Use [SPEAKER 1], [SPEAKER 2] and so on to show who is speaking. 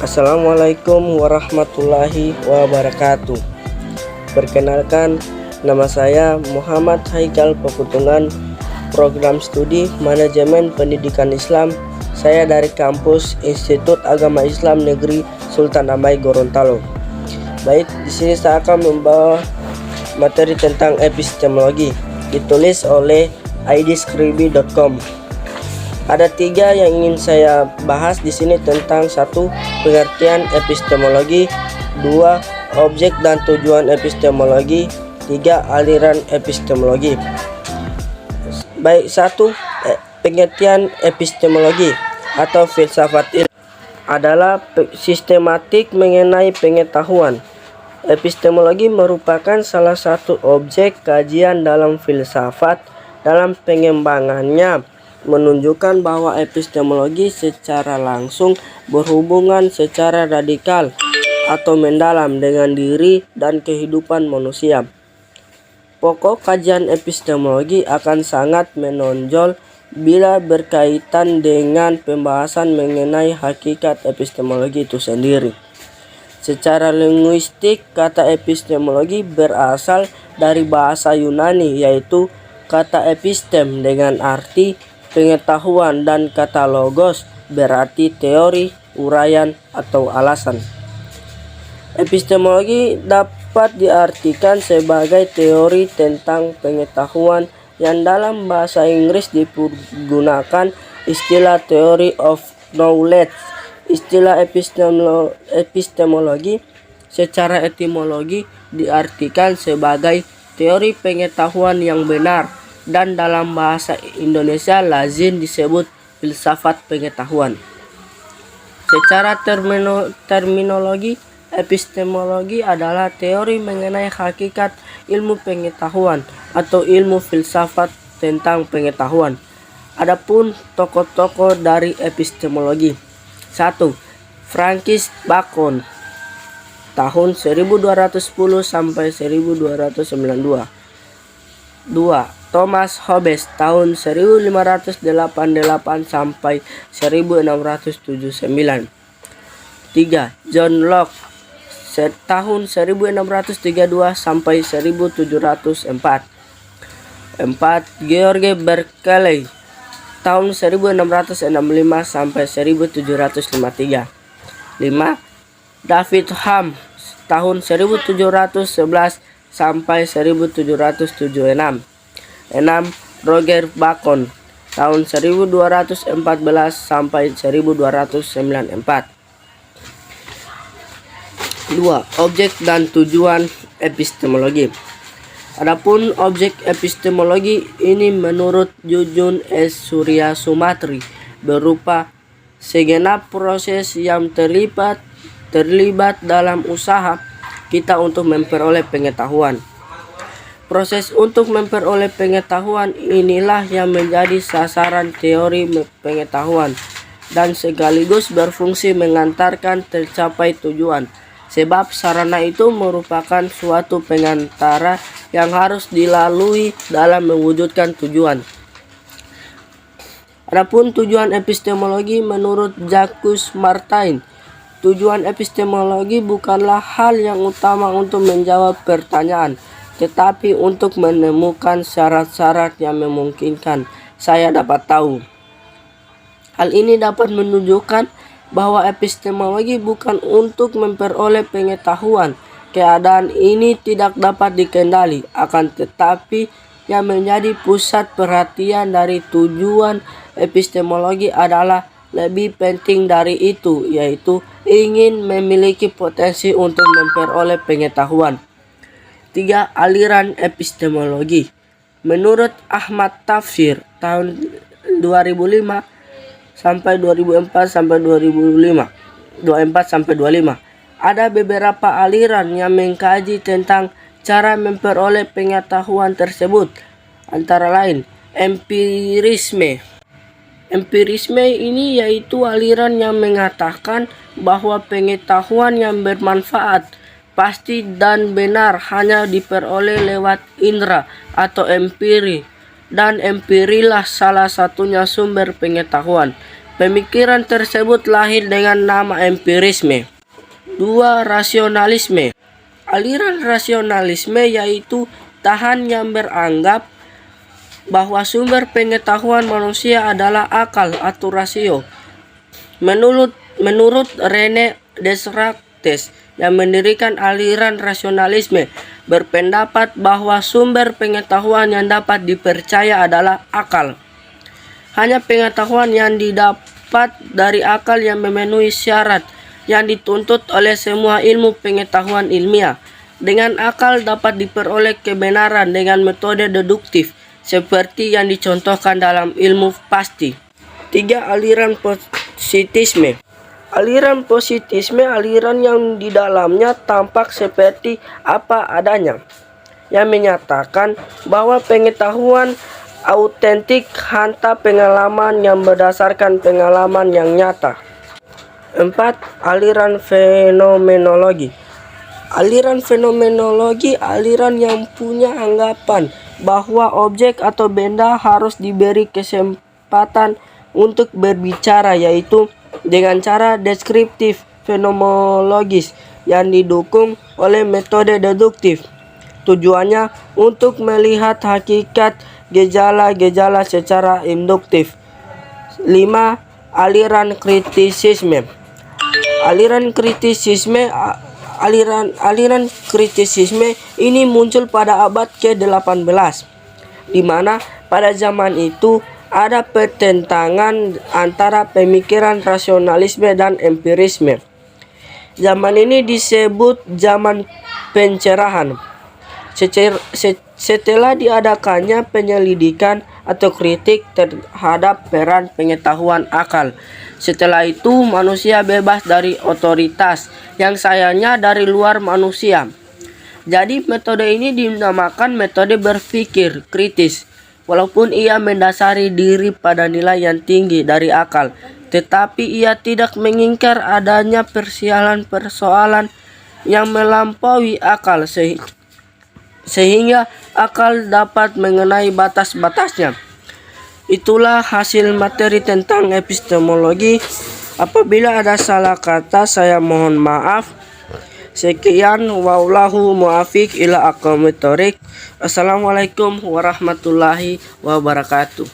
[SPEAKER 1] Assalamualaikum warahmatullahi wabarakatuh. Perkenalkan, nama saya Muhammad Haikal Pekutungan, Program Studi Manajemen Pendidikan Islam. Saya dari kampus Institut Agama Islam Negeri Sultan Amai Gorontalo. Baik, di sini saya akan membawa materi tentang epistemologi, ditulis oleh idscribi.com. Ada 3 yang ingin saya bahas di sini tentang 1. Pengertian epistemologi, 2. Objek dan tujuan epistemologi, 3. Aliran epistemologi. Baik, 1. Pengertian epistemologi atau filsafat ilmu adalah sistematik mengenai pengetahuan. Epistemologi merupakan salah satu objek kajian dalam filsafat. Dalam pengembangannya menunjukkan bahwa epistemologi secara langsung berhubungan secara radikal atau mendalam dengan diri dan kehidupan manusia. Pokok kajian epistemologi akan sangat menonjol bila berkaitan dengan pembahasan mengenai hakikat epistemologi itu sendiri. Secara linguistik, kata epistemologi berasal dari bahasa Yunani, yaitu kata epistem dengan arti pengetahuan dan kata logos berarti teori, uraian, atau alasan. Epistemologi dapat diartikan sebagai teori tentang pengetahuan yang dalam bahasa Inggris digunakan istilah theory of knowledge. Istilah epistemologi secara etimologi diartikan sebagai teori pengetahuan yang benar, dan dalam bahasa Indonesia lazim disebut filsafat pengetahuan. Secara terminologi, epistemologi adalah teori mengenai hakikat ilmu pengetahuan atau ilmu filsafat tentang pengetahuan. Adapun tokoh-tokoh dari epistemologi. 1. Francis Bacon tahun 1210 sampai 1292. 2. Thomas Hobbes tahun 1588 sampai 1679. 3. John Locke tahun 1632 sampai 1704. 4. George Berkeley tahun 1665 sampai 1753. 5. David Hume tahun 1711 sampai 1776. 6. Roger Bacon tahun 1214 sampai 1294. 2. Objek dan tujuan epistemologi. Adapun objek epistemologi ini menurut Jujun S. Surya Sumatri berupa segenap proses yang terlibat dalam usaha kita untuk memperoleh pengetahuan. Proses untuk memperoleh pengetahuan inilah yang menjadi sasaran teori pengetahuan dan sekaligus berfungsi mengantarkan tercapai tujuan. Sebab sarana itu merupakan suatu pengantara yang harus dilalui dalam mewujudkan tujuan. Adapun tujuan epistemologi menurut Jacques Maritain, tujuan epistemologi bukanlah hal yang utama untuk menjawab pertanyaan, tetapi untuk menemukan syarat-syarat yang memungkinkan saya dapat tahu. Hal ini dapat menunjukkan bahwa epistemologi bukan untuk memperoleh pengetahuan. Keadaan ini tidak dapat dikendali, akan tetapi yang menjadi pusat perhatian dari tujuan epistemologi adalah lebih penting dari itu, yaitu ingin memiliki potensi untuk memperoleh pengetahuan. 3. Aliran epistemologi. Menurut Ahmad Tafsir tahun 2005 sampai 2004 sampai 2005, 24 sampai 25, ada beberapa aliran yang mengkaji tentang cara memperoleh pengetahuan tersebut, antara lain empirisme. Empirisme ini yaitu aliran yang mengatakan bahwa pengetahuan yang bermanfaat pasti dan benar hanya diperoleh lewat indera atau empiri, dan empirilah salah satunya sumber pengetahuan. Pemikiran tersebut lahir dengan nama empirisme. 2. Rasionalisme. Aliran rasionalisme yaitu tahan yang beranggap bahwa sumber pengetahuan manusia adalah akal atau rasio. Menurut René Descartes yang mendirikan aliran rasionalisme, berpendapat bahwa sumber pengetahuan yang dapat dipercaya adalah akal. Hanya pengetahuan yang didapat dari akal yang memenuhi syarat yang dituntut oleh semua ilmu pengetahuan ilmiah. Dengan akal dapat diperoleh kebenaran dengan metode deduktif, seperti yang dicontohkan dalam ilmu pasti. 3. Aliran positisme. Aliran positisme aliran yang di dalamnya tampak seperti apa adanya, yang menyatakan bahwa pengetahuan autentik hantar pengalaman yang berdasarkan pengalaman yang nyata. 4. Aliran fenomenologi. Aliran fenomenologi aliran yang punya anggapan bahwa objek atau benda harus diberi kesempatan untuk berbicara, yaitu dengan cara deskriptif fenomenologis yang didukung oleh metode deduktif. Tujuannya untuk melihat hakikat gejala-gejala secara induktif. 5. Aliran kritisisme. Aliran kritisisme ini muncul pada abad ke-18, di mana pada zaman itu ada pertentangan antara pemikiran rasionalisme dan empirisme. Zaman ini disebut zaman pencerahan. Setelah diadakannya penyelidikan atau kritik terhadap peran pengetahuan akal, setelah itu manusia bebas dari otoritas yang sayangnya dari luar manusia. Jadi metode ini dinamakan metode berpikir kritis. Walaupun ia mendasari diri pada nilai yang tinggi dari akal, tetapi ia tidak mengingkar adanya persoalan yang melampaui akal sehingga akal dapat mengenai batas-batasnya. Itulah hasil materi tentang epistemologi. Apabila ada salah kata, saya mohon maaf. Sekian, wallahu muwaffiq ila aqwamit thoriq. Assalamualaikum warahmatullahi wabarakatuh.